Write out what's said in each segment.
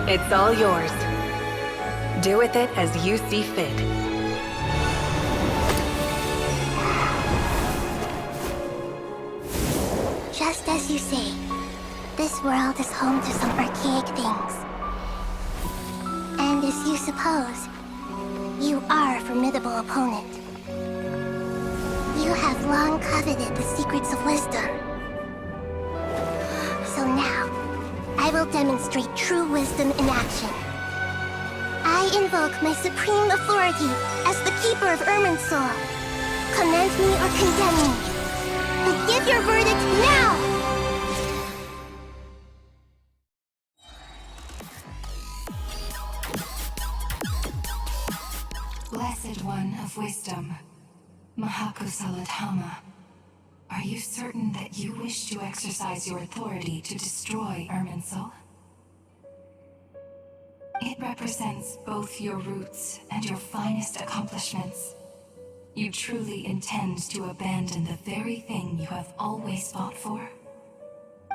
It's all yours. Do with it as you see fit. Just as you say, this world is home to some archaic things. And as you suppose, you are a formidable opponent. You have long coveted the secrets of wisdom. So now, I will demonstrate true wisdom in action. I invoke my supreme authority as the keeper of Irminsul. Commend me or condemn me. And give your verdict now! Blessed One of Wisdom, Mahakusaladhama, are you certain that you wish to exercise your authority to destroy Irminsul? It represents both your roots and your finest accomplishments. You truly intend to abandon the very thing you have always fought for?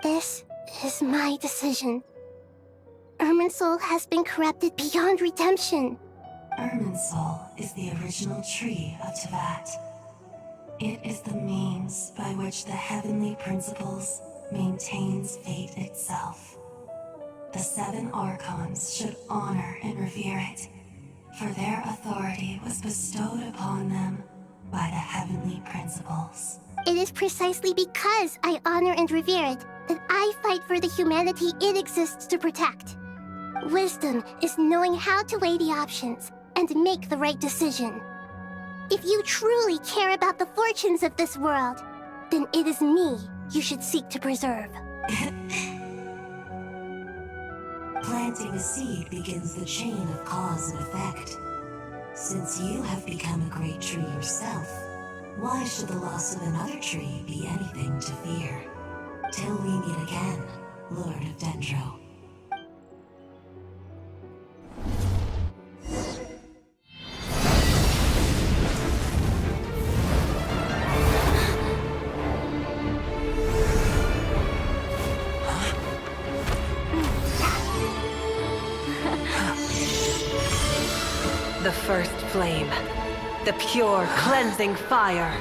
This is my decision. Irminsul has been corrupted beyond redemption. Irminsul is the original tree of Teyvat. It is the means by which the heavenly principles maintains fate itself. The 7 Archons should honor and revere it, for their authority was bestowed upon them by the heavenly principles. It is precisely because I honor and revere it that I fight for the humanity it exists to protect. Wisdom is knowing how to weigh the options and make the right decision. If you truly care about the fortunes of this world, then it is me you should seek to preserve. Planting a seed begins the chain of cause and effect. Since you have become a great tree yourself, why should the loss of another tree be anything to fear? Till we meet again, Lord of Dendro. The first flame. The pure, cleansing fire.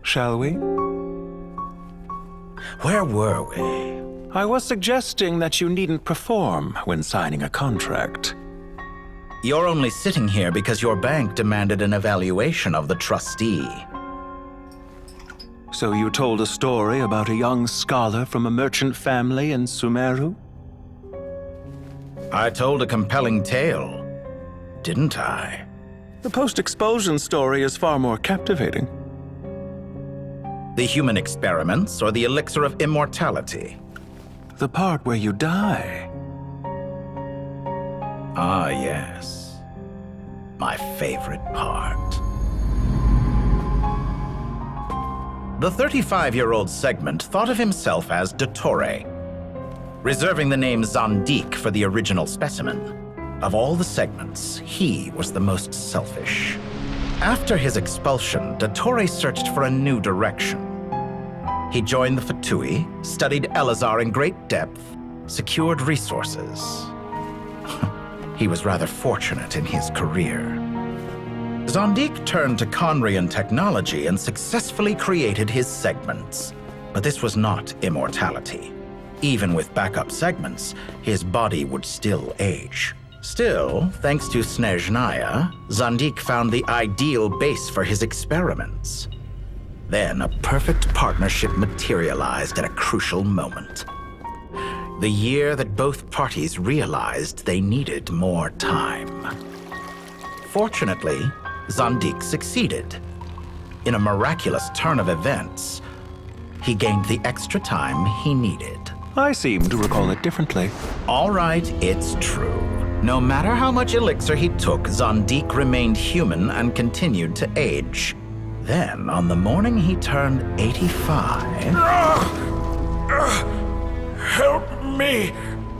Shall we? Where were we? I was suggesting that you needn't perform when signing a contract. You're only sitting here because your bank demanded an evaluation of the trustee. So you told a story about a young scholar from a merchant family in Sumeru? I told a compelling tale, didn't I? The post-expulsion story is far more captivating. The human experiments or the elixir of immortality? The part where you die. Ah, yes. My favorite part. The 35-year-old Segment thought of himself as Dottore, reserving the name Zondique for the original specimen. Of all the Segments, he was the most selfish. After his expulsion, Dottore searched for a new direction. He joined the Fatui, studied Elazar in great depth, secured resources. He was rather fortunate in his career. Zondique turned to Conrian technology and successfully created his Segments. But this was not immortality. Even with backup segments, his body would still age. Still, thanks to Snezhnaya, Zandik found the ideal base for his experiments. Then a perfect partnership materialized at a crucial moment. The year that both parties realized they needed more time. Fortunately, Zandik succeeded. In a miraculous turn of events, he gained the extra time he needed. I seem to recall it differently. All right, it's true. No matter how much elixir he took, Zandik remained human and continued to age. Then, on the morning he turned 85... Help me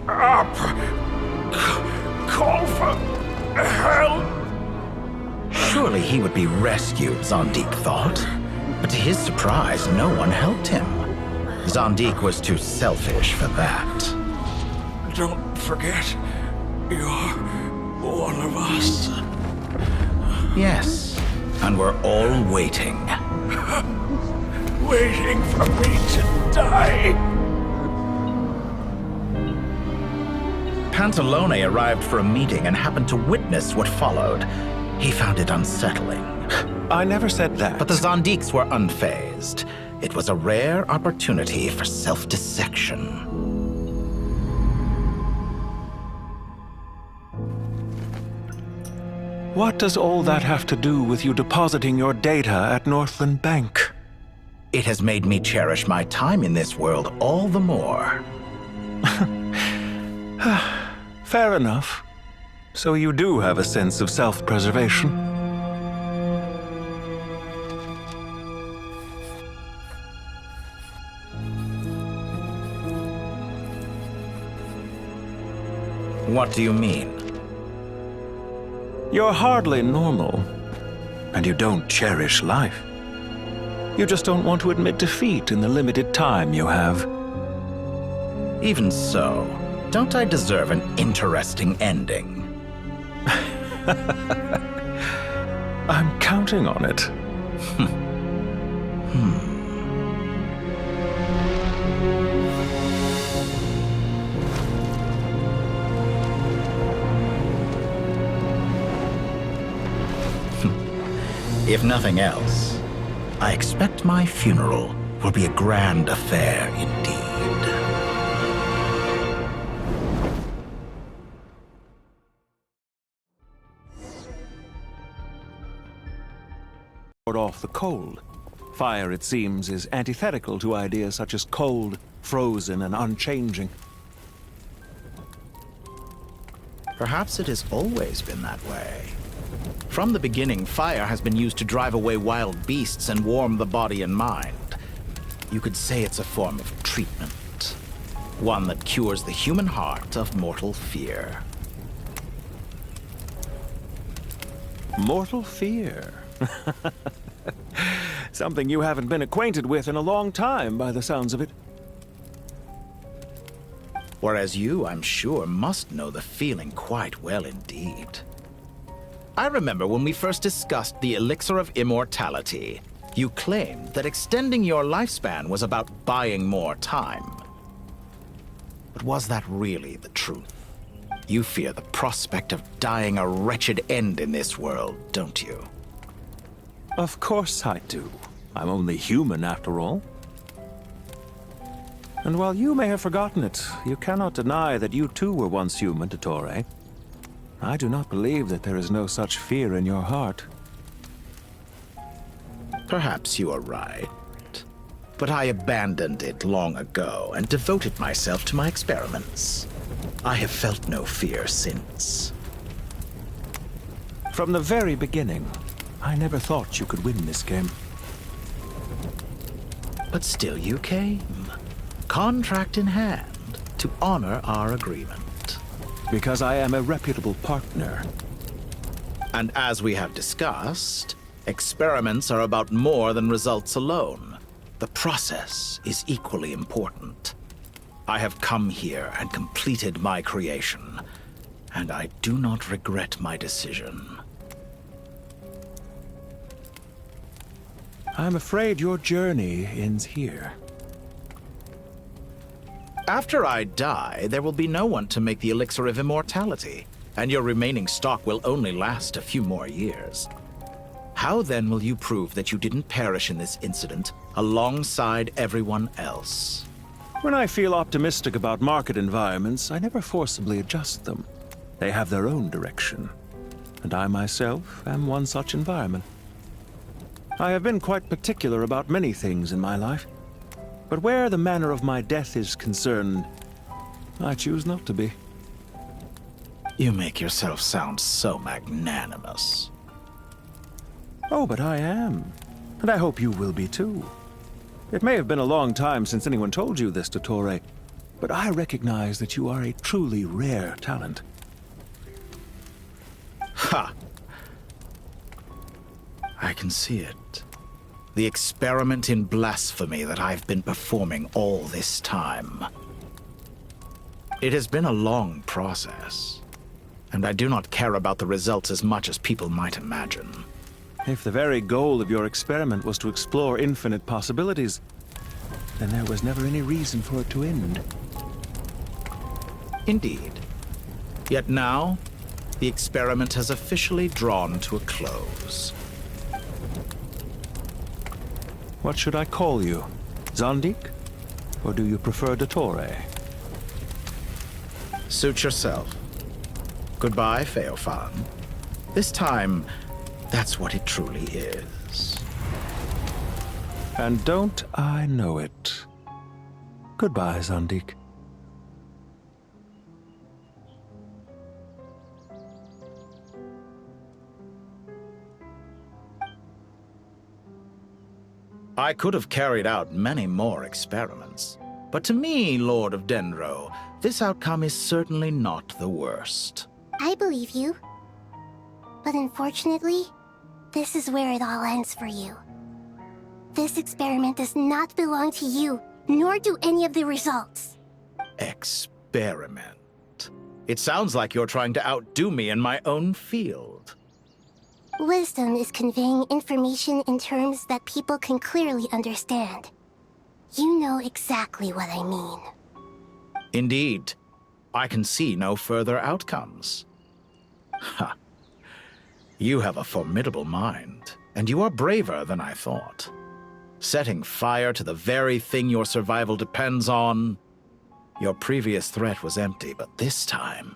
up! Call for help! Surely he would be rescued, Zandik thought. But to his surprise, no one helped him. Zandik was too selfish for that. Don't forget, you're one of us. Yes, and we're all waiting. Waiting for me to die. Pantalone arrived for a meeting and happened to witness what followed. He found it unsettling. I never said that. But the Zandiks were unfazed. It was a rare opportunity for self-dissection. What does all that have to do with you depositing your data at Northland Bank? It has made me cherish my time in this world all the more. Fair enough. So you do have a sense of self-preservation. What do you mean? You're hardly normal, and you don't cherish life. You just don't want to admit defeat in the limited time you have. Even so, don't I deserve an interesting ending? I'm counting on it. If nothing else, I expect my funeral will be a grand affair indeed. Off the cold. Fire, it seems, is antithetical to ideas such as cold, frozen, and unchanging. Perhaps it has always been that way. From the beginning, fire has been used to drive away wild beasts and warm the body and mind. You could say it's a form of treatment. One that cures the human heart of mortal fear. Mortal fear. Something you haven't been acquainted with in a long time, by the sounds of it. Whereas you, I'm sure, must know the feeling quite well indeed. I remember when we first discussed the elixir of immortality, you claimed that extending your lifespan was about buying more time. But was that really the truth? You fear the prospect of dying a wretched end in this world, don't you? Of course I do. I'm only human, after all. And while you may have forgotten it, you cannot deny that you too were once human, Dottore. I do not believe that there is no such fear in your heart. Perhaps you are right. But I abandoned it long ago and devoted myself to my experiments. I have felt no fear since. From the very beginning, I never thought you could win this game. But still you came, contract in hand, to honor our agreement. Because I am a reputable partner. And as we have discussed, experiments are about more than results alone. The process is equally important. I have come here and completed my creation, and I do not regret my decision. I'm afraid your journey ends here. After I die, there will be no one to make the elixir of immortality, and your remaining stock will only last a few more years. How then will you prove that you didn't perish in this incident alongside everyone else? When I feel optimistic about market environments, I never forcibly adjust them. They have their own direction, and I myself am one such environment. I have been quite particular about many things in my life, but where the manner of my death is concerned, I choose not to be. You make yourself sound so magnanimous. Oh, but I am, and I hope you will be too. It may have been a long time since anyone told you this, Dottore, but I recognize that you are a truly rare talent. Ha! I can see it. The experiment in blasphemy that I've been performing all this time. It has been a long process, and I do not care about the results as much as people might imagine. If the very goal of your experiment was to explore infinite possibilities, then there was never any reason for it to end. Indeed. Yet now, the experiment has officially drawn to a close. What should I call you? Zondik? Or do you prefer Dottore? Suit yourself. Goodbye, Feofan. This time, that's what it truly is. And don't I know it? Goodbye, Zondik. I could have carried out many more experiments, but to me, Lord of Dendro, this outcome is certainly not the worst. I believe you. But unfortunately, this is where it all ends for you. This experiment does not belong to you, nor do any of the results. Experiment? It sounds like you're trying to outdo me in my own field. Wisdom is conveying information in terms that people can clearly understand. You know exactly what I mean. Indeed. I can see no further outcomes. Ha. You have a formidable mind, and you are braver than I thought. Setting fire to the very thing your survival depends on. Your previous threat was empty, but this time,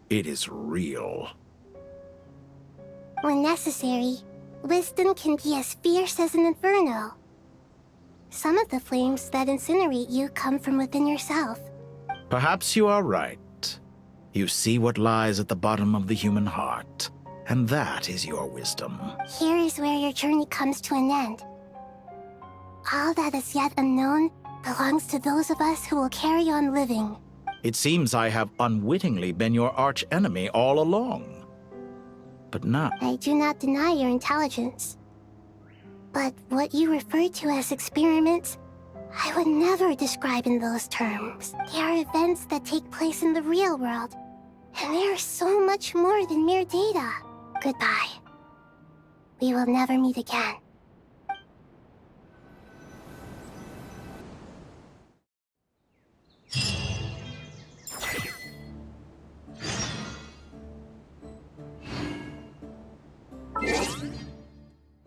it is real. When necessary, wisdom can be as fierce as an inferno. Some of the flames that incinerate you come from within yourself. Perhaps you are right. You see what lies at the bottom of the human heart, and that is your wisdom. Here is where your journey comes to an end. All that is yet unknown belongs to those of us who will carry on living. It seems I have unwittingly been your arch-enemy all along. But now... I do not deny your intelligence. But what you refer to as experiments, I would never describe in those terms. They are events that take place in the real world, and they are so much more than mere data. Goodbye. We will never meet again.